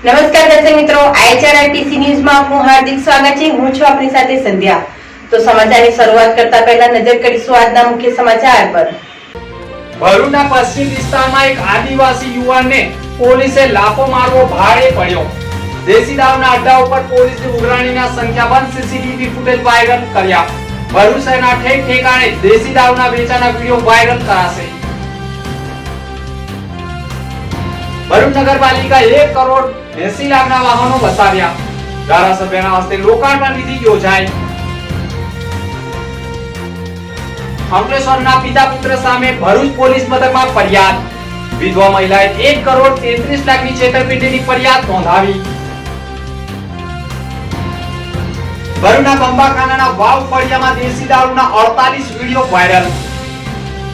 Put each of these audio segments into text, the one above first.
નમસ્કાર દર્શક મિત્રો, IHRTC ન્યૂઝમાં આપનું હાર્દિક સ્વાગત છે। હું છું આપની સાથે સંધ્યા। તો સમાચારની શરૂઆત કરતા પહેલા નજર કરીશું આજના મુખ્ય સમાચાર પર। ભરૂચના પશ્ચિમ વિસ્તારમાં એક આદિવાસી યુવાનને પોલીસે લાફો મારવો ભારે પડ્યો। દેશી દારૂના અડ્ડા ઉપર પોલીસની ઉઘરાણીના સંખ્યાબંધ સીસીટીવી ફૂટેજ વાયરલ કર્યા। ભરૂચ શહેરના ઠેક ઠેકાણે દેશી દારૂના વેચાણના વિડીયો વાયરલ કરાશે। ભરૂચ નગરપાલિકા 1 કરોડ 80 લાખના વાહનો વસાવ્યા। ધારાસભ્યના હસ્તે લોકાર્પણ વિધિ યોજાઈ। અંકલેશ્વરના પિતા પુત્ર સામે ભરૂચ પોલીસ મથકમાં ફરિયાદ। વિધવા મહિલાએ 1 કરોડ 33 લાખની છેતરપિંડીની ફરિયાદ નોંધાવી। ભરૂચના બંબાખાનાના વાવ ફળિયામાં દેશી દારૂના 48 વિડીયો વાયરલ।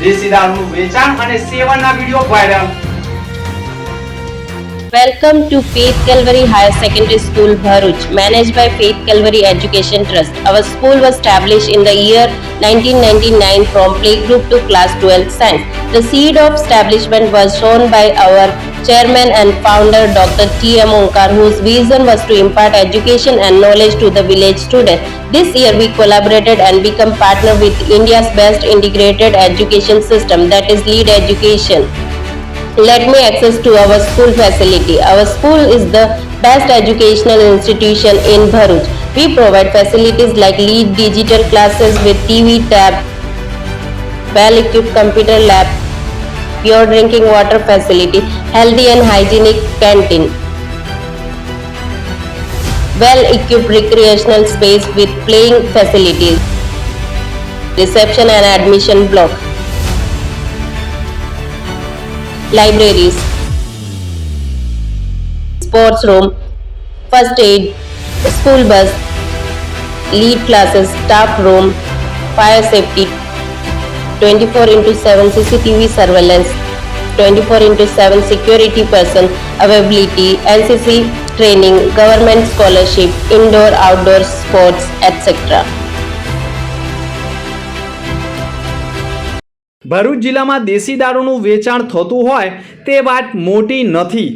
દેશી દારૂનું વેચાણ અને સેવનના video viral. Welcome to Faith Calvary Higher Secondary School, Bharuch, managed by Faith Calvary Education Trust. Our school was established in the year 1999 from playgroup to class 12 science. The seed of establishment was shown by our chairman and founder Dr. T.M. Onkar, whose vision was to impart education and knowledge to the village students. This year we collaborated and become partner with India's best integrated education system, that is Lead Education. Let me access to our school facility. Our school is the best educational institution in Bharuch. We provide facilities like Lead digital classes with TV, tab, well-equipped computer lab, pure drinking water facility, healthy and hygienic canteen, well-equipped recreational space with playing facilities, reception and admission block, libraries, sports room, first aid, school bus, lead classes, staff room, fire safety, 24/7 CCTV surveillance, 24/7 security person availability, NCC training, government scholarship, indoor outdoor sports, etc. Bharuch જિલ્લામાં દેશી દારૂનું વેચાણ થતું હોય તે વાત મોટી નથી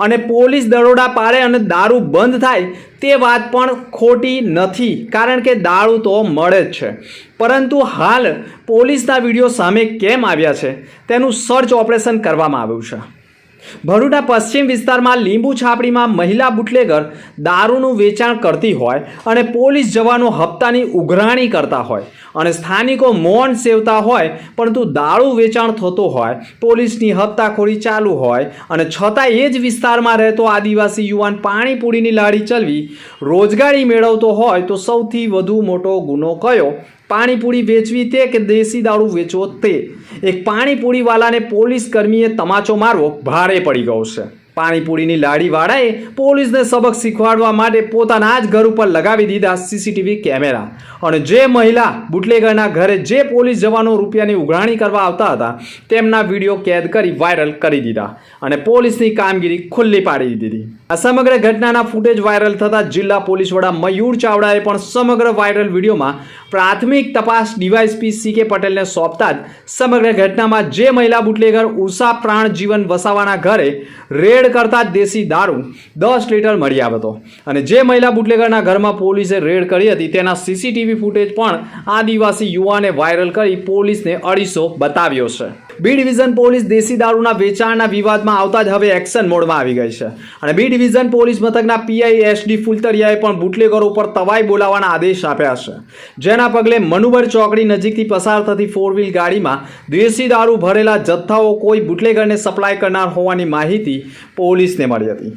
અને પોલીસ દરોડા પાડે અને દારૂ બંધ થાય તે વાત પણ ખોટી નથી, કારણ કે દારૂ તો મળે જ છે। પરંતુ હાલ પોલીસના વિડીયો સામે કેમ આવ્યા છે તેનું સર્ચ ઓપરેશન કરવામાં આવ્યું છે। ભરૂચના પશ્ચિમ વિસ્તારમાં લીંબુ છાપડીમાં મહિલા બુટલેગર દારૂનું વેચાણ કરતી હોય અને પોલીસ જવાનો હપ્તાની ઉઘરાણી કરતા હોય અને સ્થાનિકો મૌન સેવતા હોય, પરંતુ દારૂ વેચાણ થતો હોય, પોલીસની હપ્તાખોરી ચાલુ હોય અને છતાં એ જ વિસ્તારમાં રહેતો આદિવાસી યુવાન પાણીપુરીની લારી ચલાવી રોજગારી મેળવતો હોય તો સૌથી વધુ મોટો ગુનો કયો? પાણીપુરી વેચવી તે કે દેશી દારૂ વેચવો તે? એક પાણીપુરીવાલાને પોલીસ કર્મીએ તમાચો મારવો ભારે પડી ગયો છે। પાણીપુરીની લારીવાળાએ પોલીસને સબક શીખવાડવા માટે પોતાના જ ઘર ઉપર લગાવી દીધા સીસીટીવી કેમેરા અને જે મહિલા બુટલેગરના ઘરે જે પોલીસ જવાનો રૂપિયાની ઉઘરાણી કરવા આવતા હતા તેમના વિડીયો કેદ કરી વાયરલ કરી દીધા અને પોલીસની કામગીરી ખુલ્લી પાડી દીધી। આ સમગ્ર ઘટનાના ફૂટેજ વાયરલ થતા જિલ્લા પોલીસ વડા મયુર ચાવડાએ પણ સમગ્ર વાયરલ વિડીયોમાં પ્રાથમિક તપાસ ડીવાયએસપી CK પટેલને સોંપતા જ સમગ્ર ઘટનામાં જે મહિલા બુટલેગર ઉષા પ્રાણ જીવન વસાવાના ઘરે રેડ કરતા દેશી દારૂ 10 લીટર મળી આવ્યો હતો અને જે મહિલા બુટલેગરના ઘરમાં પોલીસે રેડ કરી હતી તેના સીસીટીવી ફૂટેજ પણ આદિવાસી યુવાને વાયરલ કરી પોલીસને અડીસો બતાવ્યો છે। બી ડિવિઝન પોલીસ દેશી દારૂના વેચાણના વિવાદમાં આવતા જ હવે એક્શન મોડમાં આવી ગઈ છે અને બી ડિવિઝન પોલીસ મથકના PI SD ફુલતરિયાએ પણ બુટલેગરો પર તવાઈ બોલાવવાના આદેશ આપ્યા છે, જેના પગલે મનુબર ચોકડી નજીકથી પસાર થતી 4 વ્હીલ ગાડીમાં દેશી દારૂ ભરેલા જથ્થાઓ કોઈ બુટલેગરને સપ્લાય કરનાર હોવાની માહિતી પોલીસને મળી હતી।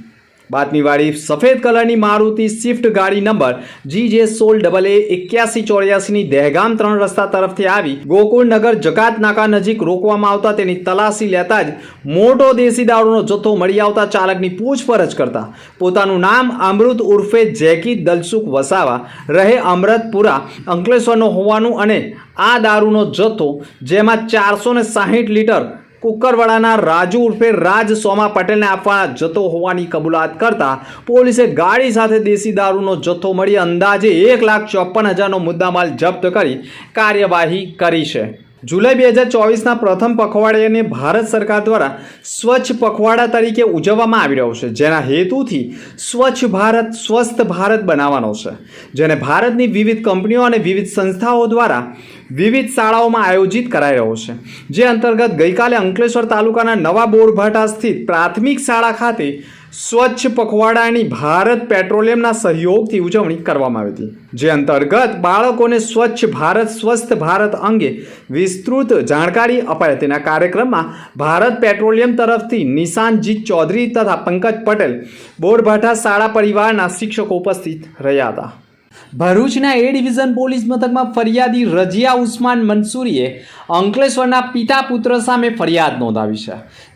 બાતમીવાળી સફેદ કલરની મારુતિ સ્વિફ્ટ ગાડી નંબર GJ16AA8184ની દહેગામ 3 રસ્તા તરફથી આવી ગોકુળનગર જકાત નાકા નજીક રોકવામાં આવતા તેની તલાશી લેતા જ મોટો દેશી દારૂનો જથ્થો મળી આવતા ચાલકની પૂછપરછ કરતા પોતાનું નામ અમૃત ઉર્ફે જેકી દલસુખ વસાવા રહે અમૃતપુરા અંકલેશ્વરનો હોવાનું અને આ દારૂનો જથ્થો જેમાં 460 લીટર કુકરવાડાના રાજુ ઉર્ફે રાજ સોમા પટેલને આપવાના જથ્થો હોવાની કબૂલાત કરતા પોલીસે ગાડી સાથે દેશી દારૂનો જથ્થો મળી અંદાજે 1,54,000નો મુદ્દામાલ જપ્ત કરી કાર્યવાહી કરી છે। જુલાઈ 2024ના પ્રથમ પખવાડિયાને ભારત સરકાર દ્વારા સ્વચ્છ પખવાડા તરીકે ઉજવવામાં આવી રહ્યો છે, જેના હેતુથી સ્વચ્છ ભારત સ્વસ્થ ભારત બનાવવાનો છે, જેને ભારતની વિવિધ કંપનીઓ અને વિવિધ સંસ્થાઓ દ્વારા વિવિધ શાળાઓમાં આયોજિત કરાઈ રહ્યો છે. જે અંતર્ગત ગઈકાલે અંકલેશ્વર તાલુકાના નવા બોરભાઠા સ્થિત પ્રાથમિક શાળા ખાતે સ્વચ્છ પખવાડાની ભારત પેટ્રોલિયમના સહયોગથી ઉજવણી કરવામાં આવી હતી. જે અંતર્ગત બાળકોને સ્વચ્છ ભારત સ્વસ્થ ભારત અંગે વિસ્તૃત જાણકારી અપાઈ તેના કાર્યક્રમમાં ભારત પેટ્રોલિયમ તરફથી નિશાંતજીત ચૌધરી તથા પંકજ પટેલ બોરભાઠા શાળા પરિવારના શિક્ષકો ઉપસ્થિત રહ્યા હતા. ભરૂચના એ ડિવિઝન પોલીસ મથકમાં ફરિયાદી રજિયા ઉસ્માન મંસૂરીએ અંકલેશ્વરના પિતા પુત્ર સામે ફરિયાદ નોંધાવી છે,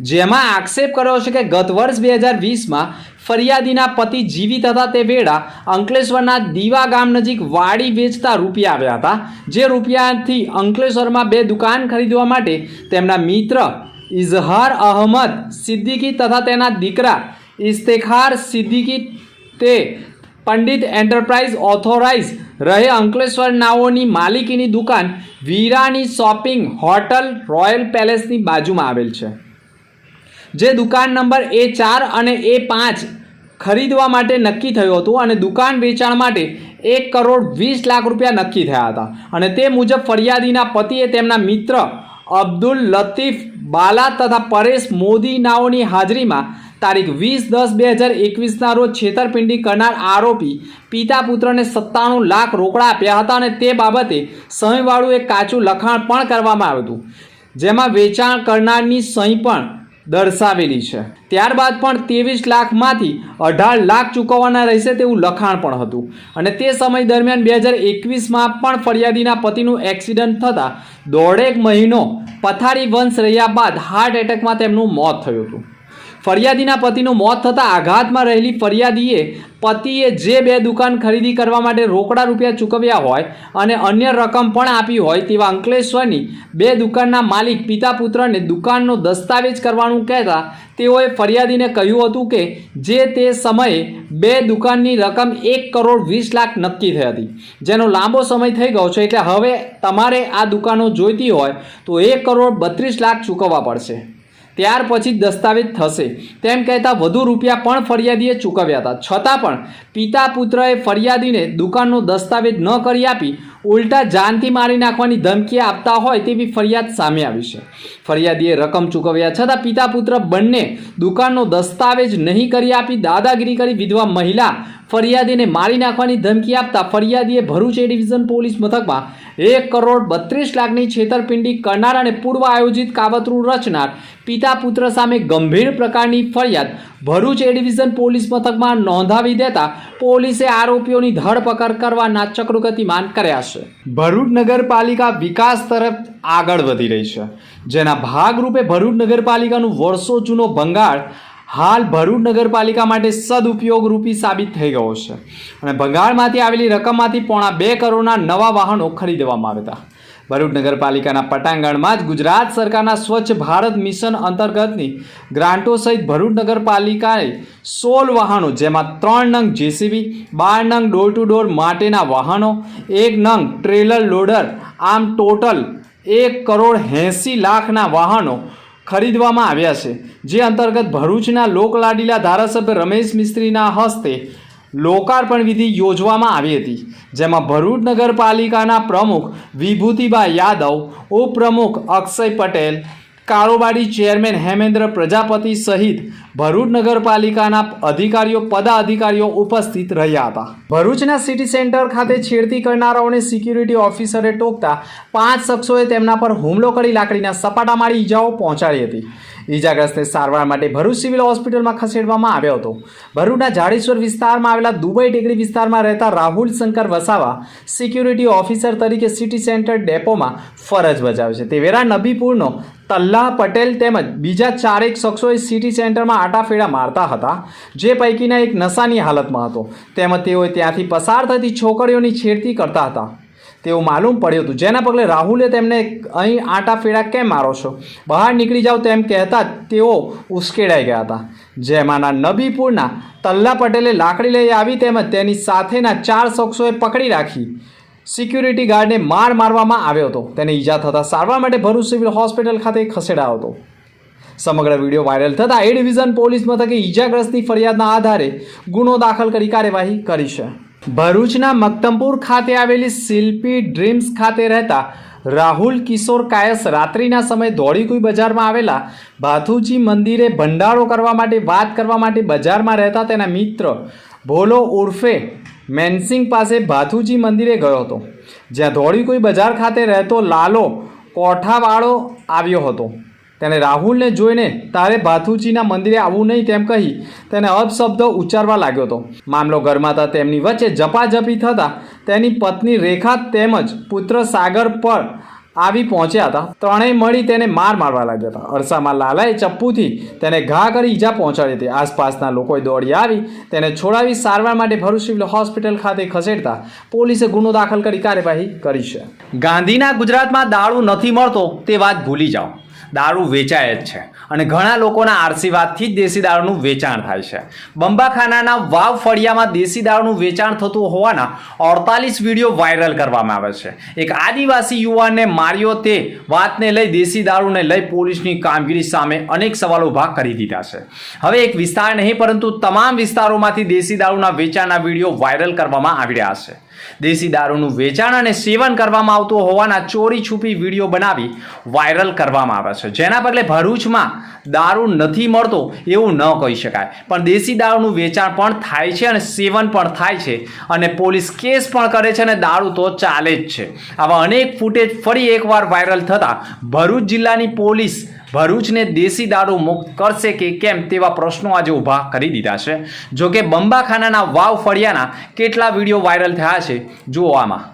જેમાં આક્ષેપ કર્યો છે કે ગત વર્ષ 2020માં ફરિયાદીના પતિ જીવિત હતા તે વેળા અંકલેશ્વરના દીવા ગામ નજીક વાડી વેચતા રૂપિયા આવ્યા હતા. જે રૂપિયાથી અંકલેશ્વરમાં 2 દુકાન ખરીદવા માટે તેમના મિત્ર ઇઝહાર અહમદ સિદ્દીકી તથા તેના દીકરા ઇસ્તેખાર સિદ્દીકી તે પંડિત એન્ટરપ્રાઇઝ ઓથોરાઇઝ રહે અંકલેશ્વર નાઓની માલિકીની દુકાન વીરાની શોપિંગ હોટલ રોયલ પેલેસની બાજુમાં આવેલ છે. જે દુકાન નંબર A4 અને A5 ખરીદવા માટે નક્કી થયું હતું અને દુકાન વેચાણ માટે 1,20,00,000 રૂપિયા નક્કી થયા હતા. અને તે મુજબ ફરિયાદીના પતિએ તેમના મિત્ર અબ્દુલ લતીફ બાલા તથા પરેશ મોદી નાઓની હાજરીમાં તારીખ 20/10/2021ના રોજ છેતરપિંડી કરનાર આરોપી પિતા પુત્રને 97 લાખ રોકડા આપ્યા હતા અને તે બાબતે સહીવાળું એક કાચું લખાણ પણ કરવામાં આવ્યું હતું, જેમાં વેચાણ કરનારની સહી પણ દર્શાવેલી છે. ત્યારબાદ પણ 23 લાખમાંથી 18 લાખ ચૂકવવાના રહેશે તેવું લખાણ પણ હતું. અને તે સમય દરમિયાન 2021માં પણ ફરિયાદીના પતિનું એક્સિડન્ટ થતાં 1.5 મહિનો પથારી વંશ રહ્યા બાદ હાર્ટ એટેકમાં તેમનું મોત થયું હતું. ફરિયાદીના પતિનું મોત થતાં આઘાતમાં રહેલી ફરિયાદીએ પતિએ જે 2 દુકાન ખરીદી કરવા માટે રોકડા રૂપિયા ચૂકવ્યા હોય અને અન્ય રકમ પણ આપી હોય તેવા અંકલેશ્વરની 2 દુકાનના માલિક પિતા પુત્રને દુકાનનો દસ્તાવેજ કરવાનું કહેતા તેઓએ ફરિયાદીને કહ્યું હતું કે જે તે સમયે 2 દુકાનની રકમ 1,20,00,000 નક્કી થઈ હતી, જેનો લાંબો સમય થઈ ગયો છે, એટલે હવે તમારે આ દુકાનો જોઈતી હોય તો 1,32,00,000 ચૂકવવા પડશે, ત્યાર પછી દસ્તાવેજ થશે તેમ કહેતા વધુ રૂપિયા પણ ફરિયાદીએ ચૂકવ્યા હતા. છતાં પણ પિતા પુત્રએ ફરિયાદીને દુકાનનો દસ્તાવેજ ન કરી આપી ઉલટા જાનથી મારી નાખવાની ધમકી આપતા હોય તેવી ફરિયાદ સામે આવી છે. ફરિયાદીએ રકમ ચૂકવ્યા છતાં પિતા પુત્ર બંને દુકાનનો દસ્તાવેજ નહીં કરી આપી દાદાગીરી કરી વિધવા મહિલા ફરિયાદીને મારી નાખવાની ધમકી આપતા ફરિયાદીએ ભરૂચ એ ડિવિઝન પોલીસ મથકમાં 1,32,00,000ની છેતરપિંડી કરનાર અને પૂર્વ આયોજિત કાવતરું રચનાર પિતા પુત્ર સામે ગંભીર પ્રકારની ફરિયાદ ભરૂચ એ ડિવિઝન પોલીસ મથકમાં નોંધાવી દેતા પોલીસે આરોપીઓની ધરપકડ કરવાના ચક્રો ગતિમાન કર્યા છે. ભરૂચ નગરપાલિકા વિકાસ તરફ આગળ વધી રહી છે, જેના ભાગરૂપે ભરૂચ નગરપાલિકાનું વર્ષો જૂનો ભંગાર હાલ ભરૂચ નગરપાલિકા માટે સદુપયોગરૂપી સાબિત થઈ ગયો છે. અને ભંગારમાંથી આવેલી રકમમાંથી 2.25 કરોડના નવા વાહનો ખરીદવામાં આવ્યા હતા. ભરૂચ નગરપાલિકાના પટાંગણમાં જ ગુજરાત સરકારના સ્વચ્છ ભારત મિશન અંતર્ગતની ગ્રાન્ટો સહિત ભરૂચ નગરપાલિકાએ 16 વાહનો, જેમાં 3 નંગ JCB, 12 નંગ ડોર ટુ ડોર માટેના વાહનો, 1 નંગ ટ્રેલર લોડર, આમ ટોટલ 1,80,00,000ના વાહનો ખરીદવામાં આવ્યા છે. જે અંતર્ગત ભરૂચના લોકલાડીલા ધારાસભ્ય રમેશ મિસ્ત્રીના હસ્તે લોકાર્પણ વિધિ યોજવામાં આવી હતી, જેમાં ભરૂચ નગરપાલિકાના પ્રમુખ વિભૂતિબા યાદવ, ઉપપ્રમુખ અક્ષય પટેલ, કારોબારી ચેરમેન હેમેન્દ્ર પ્રજાપતિ સહિત ભરૂચ નગરપાલિકાના અધિકારીઓ પદાધિકારીઓ ઉપસ્થિત રહ્યા હતા. ભરૂચના સિટી સેન્ટર ખાતે છેડતી કરનારાઓને સિક્યુરિટી ઓફિસરે ટોકતા 5 શખ્સોએ તેમના પર હુમલો કરી લાકડીના સપાટા મારી ઈજાઓ પહોંચાડી હતી. ઈજાગ્રસ્તને સારવાર માટે ભરૂચ સિવિલ હોસ્પિટલમાં ખસેડવામાં આવ્યો હતો. ભરૂચના જાડેશ્વર વિસ્તારમાં આવેલા દુબઈ ટેકરી વિસ્તારમાં રહેતા રાહુલ શંકર વસાવા સિક્યુરિટી ઓફિસર તરીકે સિટી સેન્ટર ડેપોમાં ફરજ બજાવે છે. તે વેરા નબીપુરનો તલ્લાહ પટેલ તેમજ બીજા 4 શખ્સોએ સિટી સેન્ટરમાં આટાફેરા મારતા હતા, જે પૈકીના એક નશાની હાલતમાં હતો, તેમજ તેઓએ ત્યાંથી પસાર થતી છોકરીઓની છેડતી કરતા હતા તેવું માલુમ પડ્યું હતું. જેના પગલે રાહુલે તેમને અહીં આટાફેરા કેમ મારો છો, બહાર નીકળી જાઓ તેમ કહેતા તેઓ ઉશ્કેરાઈ ગયા હતા. જેમાંના નબીપુરના તલ્લા પટેલે લાકડી લઈ આવી તેમજ તેની સાથેના 4 શખ્સોએ પકડી રાખી સિક્યુરિટી ગાર્ડને મારવામાં આવ્યો હતો. તેને ઈજા થતાં સારવાર માટે ભરૂચ સિવિલ હોસ્પિટલ ખાતે ખસેડાયો હતો. સમગ્ર વિડીયો વાયરલ થતાં એ ડિવિઝન પોલીસ મથકે ઈજાગ્રસ્તની ફરિયાદના આધારે ગુનો દાખલ કરી કાર્યવાહી કરી છે. ભરૂચના મક્તમપુર ખાતે આવેલી શિલ્પી ડ્રીમ્સ ખાતે રહેતા રાહુલ કિશોર કાયસ રાત્રિના સમયે ધોળીકુઈ બજારમાં આવેલા ભાથુજી મંદિરે ભંડારો કરવા માટે વાત કરવા માટે બજારમાં રહેતા તેના મિત્ર ભોલો ઉર્ફે મેનસિંગ પાસે ભાથુજી મંદિરે ગયો હતો, જ્યાં ધોળીકુઈ બજાર ખાતે રહેતો લાલો કોઠાવાળો આવ્યો હતો. તેને રાહુલને જોઈને તારે ભાથુજીના મંદિરે આવવું નહીં તેમ કહી તેને અપશબ્દ ઉચ્ચારવા લાગ્યો હતો. મામલો ગરમાતા તેમની વચ્ચે ઝપાઝપી થતાં તેની પત્ની રેખા તેમજ પુત્ર સાગર પર આવી પહોંચ્યા હતા. ત્રણેય મળી તેને મારવા લાગ્યા હતા. અરસામાં લાલાએ ચપ્પુથી તેને ઘા કરી ઈજા પહોંચાડી હતી. આસપાસના લોકોએ દોડી આવી તેને છોડાવી સારવાર માટે ભરૂચ સિવિલ હોસ્પિટલ ખાતે ખસેડતા પોલીસે ગુનો દાખલ કરી કાર્યવાહી કરી છે. ગાંધીના ગુજરાતમાં દારૂ નથી મળતો તે વાત ભૂલી જાઓ. દારૂ વેચાય જ છે અને ઘણા લોકોના આશીર્વાદથી જ દેશી દારૂનું વેચાણ થાય છે. બંબાખાનાના વાવ ફળિયામાં દેશી દારૂનું વેચાણ થતું હોવાના 48 વિડીયો વાયરલ કરવામાં આવે છે. એક આદિવાસી યુવાનને માર્યો તે વાતને લઈ દેશી દારૂને લઈ પોલીસની કામગીરી સામે અનેક સવાલો ઊભા કરી દીધા છે. હવે એક વિસ્તાર નહીં પરંતુ તમામ વિસ્તારોમાંથી દેશી દારૂના વેચાણના વિડીયો વાયરલ કરવામાં આવી રહ્યા છે. દેશી દારૂનું વેચાણ અને સેવન કરવામાં આવતું હોવાના ચોરી છુપી વિડીયો બનાવી વાયરલ કરવામાં આવે છે. જેના પગલે ભરૂચમાં દારૂ નથી મળતો એવું ન કહી શકાય, પણ દેશી દારૂનું વેચાણ પણ થાય છે અને સેવન પણ થાય છે અને પોલીસ કેસ પણ કરે છે અને દારૂ તો ચાલે જ છે. આવા અનેક ફૂટેજ ફરી એકવાર વાયરલ થતાં ભરૂચ જિલ્લાની પોલીસ ભરૂચને દેશી દારૂ મુક્ત કરશે કે કેમ તેવા પ્રશ્નો આજે ઊભા કરી દીધા છે. જોકે બંબાખાનાના વાવ ફળિયાના કેટલા વિડીયો વાયરલ થયા છે જુઓ આમાં.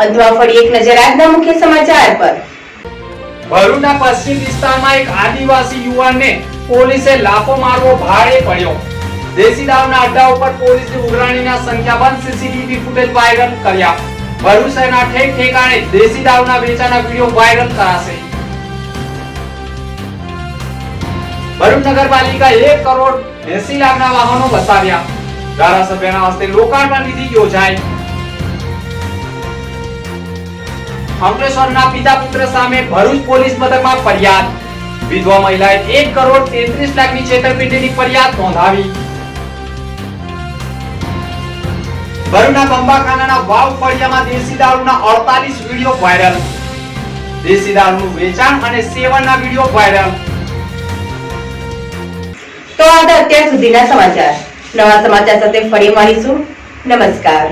અંતમાં ફરી એક નજર આજના મુખ્ય સમાચાર પર. ભરૂચના પશ્ચિમ વિસ્તારમાં એક આદિવાસી યુવાનને પોલીસે લાફો મારવો ભારે પડ્યો. દેશી દારૂના અડ્ડા ઉપર પોલીસની ઉઘરાણીના સંખ્યાબંધ સીસીટીવી ફૂટેજ વાયરલ કર્યા. ભરૂચ શહેરના ઠેક ઠેકાણે દેશી દારૂના વેચાણના વિડીયો વાયરલ કરાશે. ભરૂચ નગરપાલિકા 1 કરોડ 80 લાખના વાહનો વસાવ્યા. ધારાસભ્યના હસ્તે લોકાર્પણ વિધિ યોજાઈ. અંકલેશ્વરના પિતા પુત્ર સામે ભરૂચ પોલીસ મથકમાં ફરિયાદ. વિધવા મહિલાએ 1 કરોડ 33 લાખની છેતરપિંડીની ફરિયાદ નોંધાવી. ભરૂચના બંબાખાનાના વાવ ફળિયામાં દેશી દારૂના 48 વિડીયો વાયરલ. દેશી દારૂનું વેચાણ અને સેવનના વિડીયો વાયરલ. તો આ હતા અત્યાર સુધીના સમાચાર. નવા સમાચાર સાથે ફરી મળીશું. નમસ્કાર.